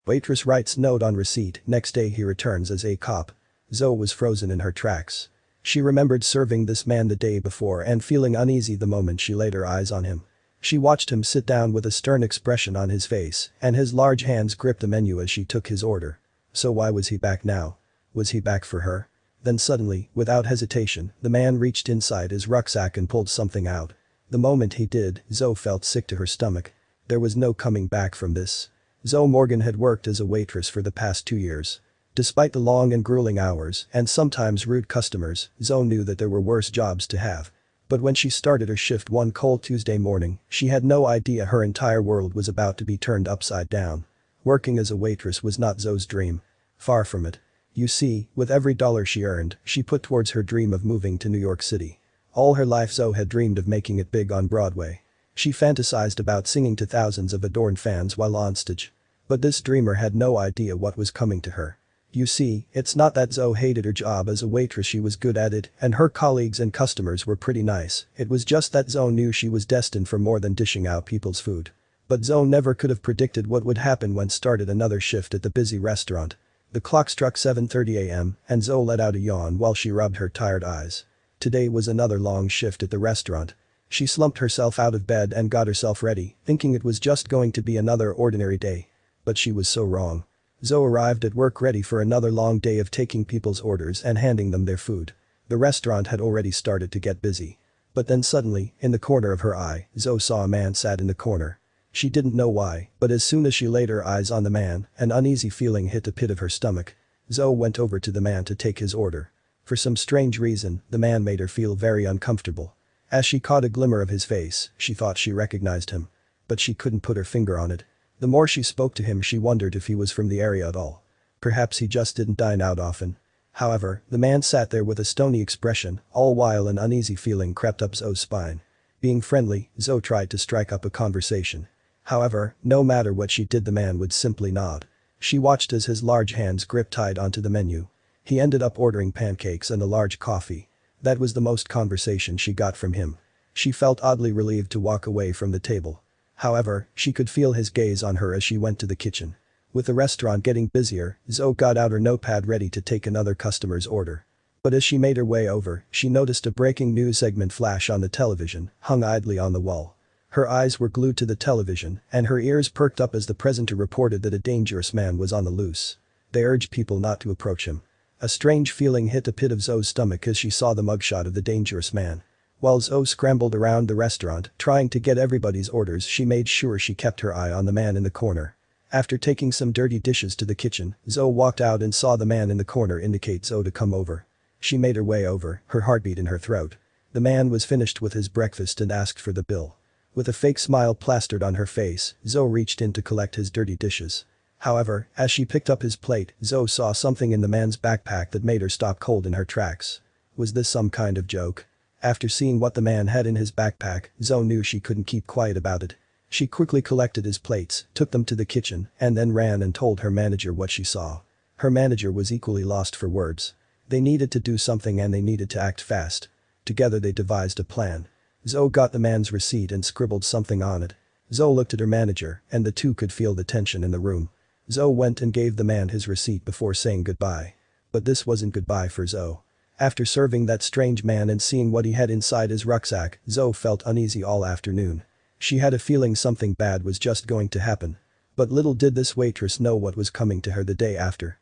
Waitress writes note on receipt, next day he returns as a cop. Zoe was frozen in her tracks. She remembered serving this man the day before and feeling uneasy the moment she laid her eyes on him. She watched him sit down with a stern expression on his face, and his large hands gripped the menu as she took his order. So why was he back now? Was he back for her? Then suddenly, without hesitation, the man reached inside his rucksack and pulled something out. The moment he did, Zoe felt sick to her stomach. There was no coming back from this. Zoe Morgan had worked as a waitress for the past 2 years. Despite the long and grueling hours and sometimes rude customers, Zoe knew that there were worse jobs to have. But when she started her shift one cold Tuesday morning, she had no idea her entire world was about to be turned upside down. Working as a waitress was not Zoe's dream. Far from it. You see, with every dollar she earned, she put towards her dream of moving to New York City. All her life Zoe had dreamed of making it big on Broadway. She fantasized about singing to thousands of adored fans while on stage. But this dreamer had no idea what was coming to her. You see, it's not that Zoe hated her job as a waitress, she was good at it and her colleagues and customers were pretty nice, it was just that Zoe knew she was destined for more than dishing out people's food. But Zoe never could have predicted what would happen when started another shift at the busy restaurant. The clock struck 7:30 a.m. and Zoe let out a yawn while she rubbed her tired eyes. Today was another long shift at the restaurant. She slumped herself out of bed and got herself ready, thinking it was just going to be another ordinary day. But she was so wrong. Zoe arrived at work ready for another long day of taking people's orders and handing them their food. The restaurant had already started to get busy. But then suddenly, in the corner of her eye, Zoe saw a man sat in the corner. She didn't know why, but as soon as she laid her eyes on the man, an uneasy feeling hit the pit of her stomach. Zoe went over to the man to take his order. For some strange reason, the man made her feel very uncomfortable. As she caught a glimmer of his face, she thought she recognized him. But she couldn't put her finger on it. The more she spoke to him, she wondered if he was from the area at all. Perhaps he just didn't dine out often. However, the man sat there with a stony expression, all while an uneasy feeling crept up Zoe's spine. Being friendly, Zoe tried to strike up a conversation. However, no matter what she did, the man would simply nod. She watched as his large hands gripped tight onto the menu. He ended up ordering pancakes and a large coffee. That was the most conversation she got from him. She felt oddly relieved to walk away from the table. However, she could feel his gaze on her as she went to the kitchen. With the restaurant getting busier, Zoe got out her notepad ready to take another customer's order. But as she made her way over, she noticed a breaking news segment flash on the television, hung idly on the wall. Her eyes were glued to the television, and her ears perked up as the presenter reported that a dangerous man was on the loose. They urged people not to approach him. A strange feeling hit the pit of Zoe's stomach as she saw the mugshot of the dangerous man. While Zoe scrambled around the restaurant, trying to get everybody's orders, she made sure she kept her eye on the man in the corner. After taking some dirty dishes to the kitchen, Zoe walked out and saw the man in the corner indicate Zoe to come over. She made her way over, her heartbeat in her throat. The man was finished with his breakfast and asked for the bill. With a fake smile plastered on her face, Zoe reached in to collect his dirty dishes. However, as she picked up his plate, Zoe saw something in the man's backpack that made her stop cold in her tracks. Was this some kind of joke? After seeing what the man had in his backpack, Zoe knew she couldn't keep quiet about it. She quickly collected his plates, took them to the kitchen, and then ran and told her manager what she saw. Her manager was equally lost for words. They needed to do something and they needed to act fast. Together they devised a plan. Zoe got the man's receipt and scribbled something on it. Zoe looked at her manager, and the two could feel the tension in the room. Zoe went and gave the man his receipt before saying goodbye. But this wasn't goodbye for Zoe. After serving that strange man and seeing what he had inside his rucksack, Zoe felt uneasy all afternoon. She had a feeling something bad was just going to happen. But little did this waitress know what was coming to her the day after.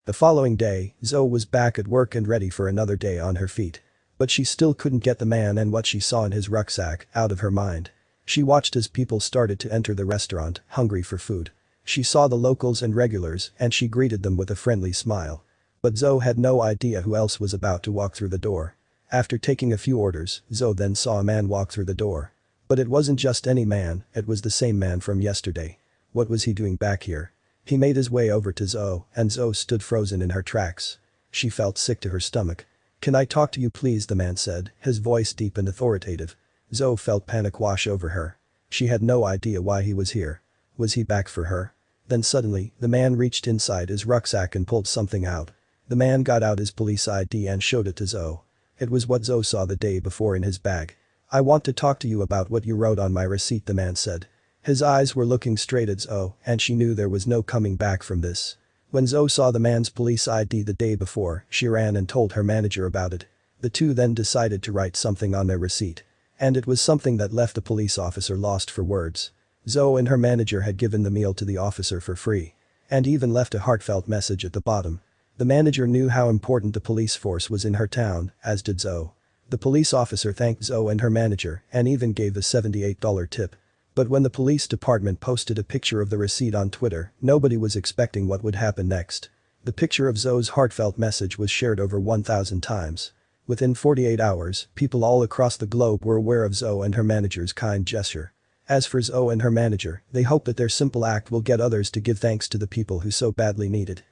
The following day, Zoe was back at work and ready for another day on her feet. But she still couldn't get the man and what she saw in his rucksack out of her mind. She watched as people started to enter the restaurant, hungry for food. She saw the locals and regulars and she greeted them with a friendly smile. But Zoe had no idea who else was about to walk through the door. After taking a few orders, Zoe then saw a man walk through the door. But it wasn't just any man, it was the same man from yesterday. What was he doing back here? He made his way over to Zoe, and Zoe stood frozen in her tracks. She felt sick to her stomach. "Can I talk to you please?" the man said, his voice deep and authoritative. Zoe felt panic wash over her. She had no idea why he was here. Was he back for her? Then suddenly, the man reached inside his rucksack and pulled something out. The man got out his police ID and showed it to Zoe. It was what Zoe saw the day before in his bag. "I want to talk to you about what you wrote on my receipt," the man said. His eyes were looking straight at Zoe, and she knew there was no coming back from this. When Zoe saw the man's police ID the day before, she ran and told her manager about it. The two then decided to write something on their receipt. And it was something that left the police officer lost for words. Zoe and her manager had given the meal to the officer for free. And even left a heartfelt message at the bottom. The manager knew how important the police force was in her town, as did Zoe. The police officer thanked Zoe and her manager and even gave a $78 tip. But when the police department posted a picture of the receipt on Twitter, nobody was expecting what would happen next. The picture of Zoe's heartfelt message was shared over 1,000 times. Within 48 hours, people all across the globe were aware of Zoe and her manager's kind gesture. As for Zoe and her manager, they hope that their simple act will get others to give thanks to the people who so badly need it.